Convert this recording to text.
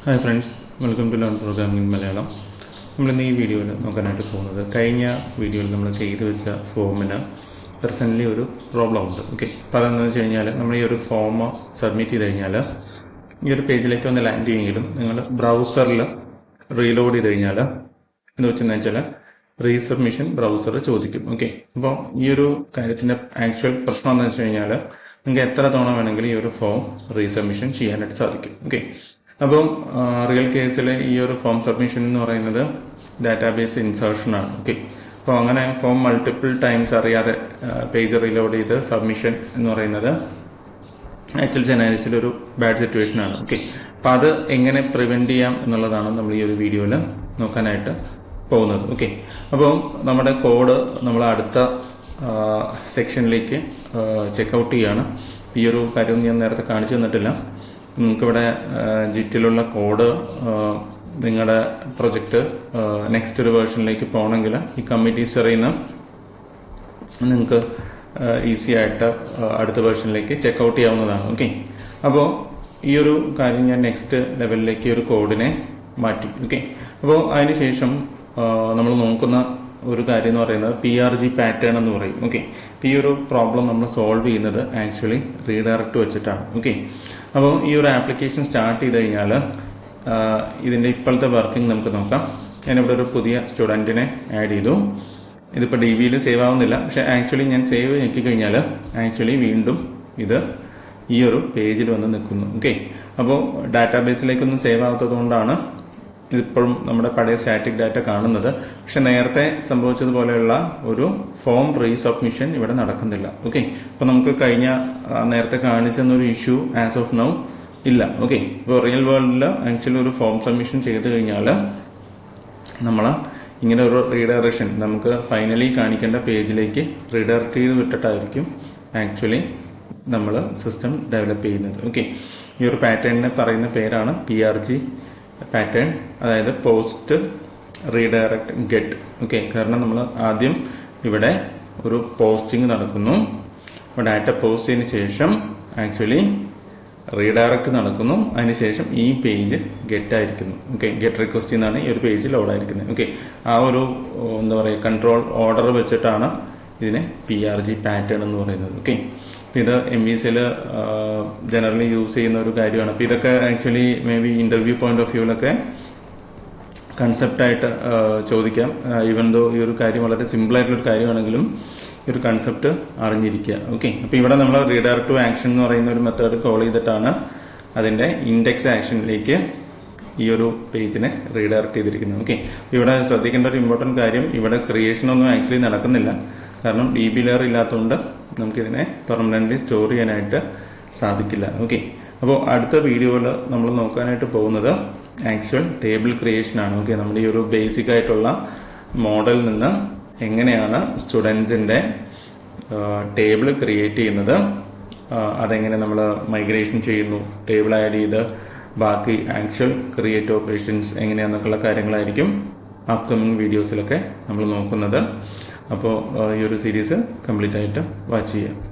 Hi friends, welcome to learn programming Malayalam. നമ്മളിന്ന് ഈ വീഡിയോയിൽ നോക്കാനായിട്ട് പോകുന്നത്, കഴിഞ്ഞ വീഡിയോയിൽ നമ്മൾ ചെയ്തു വെച്ച ഫോമിന് പെർസണലി ഒരു പ്രോബ്ലം ഉണ്ട്. ഓക്കെ, അപ്പോൾ അതെന്താണെന്ന് വെച്ച് കഴിഞ്ഞാൽ, നമ്മൾ ഈ ഒരു ഫോം സബ്മിറ്റ് ചെയ്ത് കഴിഞ്ഞാൽ ഈ ഒരു പേജിലേക്ക് ഒന്ന് ലാൻഡ് ചെയ്യുമെങ്കിലും നിങ്ങൾ ബ്രൗസറിൽ റീലോഡ് ചെയ്ത് കഴിഞ്ഞാൽ എന്ന് വെച്ചാൽ റീസബ്മിഷൻ ബ്രൗസർ ചോദിക്കും. ഓക്കെ, അപ്പോൾ ഈ ഒരു കാര്യത്തിൻ്റെ ആക്ച്വൽ പ്രശ്നം എന്താണെന്ന് വെച്ച് കഴിഞ്ഞാൽ, നിങ്ങൾക്ക് എത്ര തവണ വേണമെങ്കിലും ഈ ഒരു ഫോം റീസബ്മിഷൻ ചെയ്യാനായിട്ട് സാധിക്കും. ഓക്കെ, അപ്പം റിയൽ കേസിൽ ഈ ഒരു ഫോം സബ്മിഷൻ എന്ന് പറയുന്നത് ഡാറ്റാബേസ് ഇൻസേർഷൻ ആണ്. ഓക്കെ, അപ്പോൾ അങ്ങനെ ഫോം മൾട്ടിപ്പിൾ ടൈംസ് അറിയാതെ പേജ് റീലോഡ് ചെയ്ത് സബ്മിഷൻ എന്ന് പറയുന്നത് ആക്ച്വൽ സെനാരിസിൽ ഒരു ബാഡ് സിറ്റുവേഷൻ ആണ്. ഓക്കെ, അപ്പോൾ അത് എങ്ങനെ പ്രിവെന്റ് ചെയ്യാം എന്നുള്ളതാണ് നമ്മൾ ഈ ഒരു വീഡിയോയിൽ നോക്കാനായിട്ട് പോകുന്നത്. ഓക്കെ, അപ്പോൾ നമ്മുടെ കോഡ് നമ്മൾ അടുത്ത സെക്ഷനിലേക്ക് ചെക്കൗട്ട് ചെയ്യാണ്. ഈ ഒരു കാര്യം ഞാൻ നേരത്തെ കാണിച്ചു തന്നിട്ടില്ല. നിങ്ങൾക്കിവിടെ ജിറ്റിലുള്ള കോഡ് നിങ്ങളുടെ പ്രൊജക്റ്റ് നെക്സ്റ്റ് ഒരു വേർഷനിലേക്ക് പോകണമെങ്കിൽ ഈ കമ്മിറ്റി ഹിസ്റ്ററിയിൽ നിന്ന് നിങ്ങൾക്ക് ഈസി ആയിട്ട് അടുത്ത വേർഷനിലേക്ക് ചെക്കൗട്ട് ചെയ്യാവുന്നതാണ്. ഓക്കെ, അപ്പോൾ ഈ ഒരു കാര്യം ഞാൻ നെക്സ്റ്റ് ലെവലിലേക്ക് ഒരു കോഡിനെ മാറ്റി. ഓക്കെ, അപ്പോൾ അതിനുശേഷം നമ്മൾ നോക്കുന്ന ഒരു കാര്യം എന്ന് പറയുന്നത് PRG പാറ്റേൺ എന്ന് പറയും. ഓക്കെ, ഈ ഒരു പ്രോബ്ലം നമ്മൾ സോൾവ് ചെയ്യുന്നത് ആക്ച്വലി റീഡയറക്റ്റ് വെച്ചിട്ടാണ്. ഓക്കെ, അപ്പോൾ ഈ ഒരു ആപ്ലിക്കേഷൻ സ്റ്റാർട്ട് ചെയ്ത് കഴിഞ്ഞാൽ ഇതിൻ്റെ ഇപ്പോഴത്തെ വർക്കിംഗ് നമുക്ക് നോക്കാം. ഞാനിവിടെ ഒരു പുതിയ സ്റ്റുഡൻറ്റിനെ ആഡ് ചെയ്തു. ഇതിപ്പോൾ DBയിൽ സേവ് ആവുന്നില്ല, പക്ഷേ ആക്ച്വലി ഞാൻ സേവ് ഞെക്കിക്കഴിഞ്ഞാൽ ആക്ച്വലി വീണ്ടും ഇത് ഈ ഒരു പേജിൽ വന്ന് നിൽക്കുന്നു. ഓക്കെ, അപ്പോൾ ഡാറ്റാബേസിലേക്കൊന്നും സേവ് ആവാത്തത് കൊണ്ടാണ് ഇതിപ്പോഴും നമ്മുടെ പഴയ സ്റ്റാറ്റിക് ഡാറ്റ കാണുന്നത്. പക്ഷെ നേരത്തെ സംഭവിച്ചതുപോലെയുള്ള ഒരു ഫോം റീസബ്മിഷൻ ഇവിടെ നടക്കുന്നില്ല. ഓക്കെ, അപ്പോൾ നമുക്ക് കഴിഞ്ഞ നേരത്തെ കാണിച്ചെന്നൊരു ഇഷ്യൂ ആസ് ഓഫ് നൗ ഇല്ല. ഓക്കെ, ഇപ്പോൾ റിയൽ വേൾഡിൽ ആക്ച്വലി ഒരു ഫോം സബ്മിഷൻ ചെയ്ത് കഴിഞ്ഞാൽ നമ്മൾ ഇങ്ങനെ ഒരു റീഡയറക്ഷൻ നമുക്ക് ഫൈനലി കാണിക്കേണ്ട പേജിലേക്ക് റീഡയറക്ട് ചെയ്ത് വിട്ടിട്ടായിരിക്കും ആക്ച്വലി നമ്മൾ സിസ്റ്റം ഡെവലപ്പ് ചെയ്യുന്നത്. ഓക്കെ, ഈ ഒരു പാറ്റേണിനെ പറയുന്ന പേരാണ് PRG പാറ്റേൺ, അതായത് പോസ്റ്റ് റീഡയറക്ട് ഗെറ്റ്. ഓക്കെ, കാരണം നമ്മൾ ആദ്യം ഇവിടെ ഒരു പോസ്റ്റിംഗ് നടക്കുന്നു, ഡാറ്റ പോസ്റ്റ് ചെയ്തതിന് ശേഷം ആക്ച്വലി റീഡയറക്ട് നടക്കുന്നു, അതിനുശേഷം ഈ പേജ് ഗെറ്റ് ആയിരിക്കുന്നു. ഓക്കെ, ഗെറ്റ് റിക്വസ്റ്റ് എന്നാണ് ഈ ഒരു പേജ് ലോഡ് ആയിരിക്കുന്നത്. ഓക്കെ, ആ ഒരു എന്താ പറയുക കൺട്രോൾ ഓർഡർ വെച്ചിട്ടാണ് ഇതിനെ PRG പാറ്റേൺ എന്ന് പറയുന്നത്. ഓക്കെ, ഇത് MVCയിൽ ജനറലി യൂസ് ചെയ്യുന്ന ഒരു കാര്യമാണ്. അപ്പോൾ ഇതൊക്കെ actually maybe interview point of വ്യൂവിലൊക്കെ കൺസെപ്റ്റായിട്ട് ചോദിക്കാം. ഈവൻ ദോ ഈ ഒരു കാര്യം വളരെ സിമ്പിൾ ആയിട്ടുള്ളൊരു കാര്യമാണെങ്കിലും ഈ ഒരു കൺസെപ്റ്റ് അറിഞ്ഞിരിക്കുക. ഓക്കെ, അപ്പോൾ ഇവിടെ നമ്മൾ റീഡയറക്ട് ടു ആക്ഷൻ എന്ന് പറയുന്ന ഒരു മെത്തേഡ് കോൾ ചെയ്തിട്ടാണ് അതിൻ്റെ ഇൻഡെക്സ് ആക്ഷനിലേക്ക് ഈ ഒരു പേജിനെ റീഡയറക്ട് ചെയ്തിരിക്കുന്നത്. ഓക്കെ, ഇവിടെ ശ്രദ്ധിക്കേണ്ട ഒരു ഇമ്പോർട്ടൻറ്റ് കാര്യം, ഇവിടെ ക്രിയേഷനൊന്നും ആക്ച്വലി നടക്കുന്നില്ല. കാരണം DB ലെയർ ഇല്ലാത്തതുകൊണ്ട് നമുക്കിതിനെ പെർമനൻ്റ്ലി സ്റ്റോർ ചെയ്യാനായിട്ട് സാധിക്കില്ല. ഓക്കെ, അപ്പോൾ അടുത്ത വീഡിയോയിൽ നമ്മൾ നോക്കാനായിട്ട് പോകുന്നത് ആക്ച്വൽ ടേബിൾ ക്രിയേഷനാണ്. ഓക്കെ, നമ്മുടെ ഈ ഒരു ബേസിക് ആയിട്ടുള്ള മോഡലിൽ നിന്ന് എങ്ങനെയാണ് സ്റ്റുഡൻറ്റിൻ്റെ ടേബിൾ ക്രിയേറ്റ് ചെയ്യുന്നത്, അതെങ്ങനെ നമ്മൾ മൈഗ്രേഷൻ ചെയ്യുന്നു, ടേബിൾ ആഡ് ചെയ്ത് ബാക്കി ആക്ച്വൽ ക്രിയേറ്റ് ഓപ്പറേഷൻസ് എങ്ങനെയാണെന്നൊക്കെയുള്ള കാര്യങ്ങളായിരിക്കും അപ്കമിങ് വീഡിയോസിലൊക്കെ നമ്മൾ നോക്കുന്നത്. അപ്പോൾ ഈ ഒരു സീരീസ് കംപ്ലീറ്റ് ആയിട്ട് വാച്ച് ചെയ്യുക.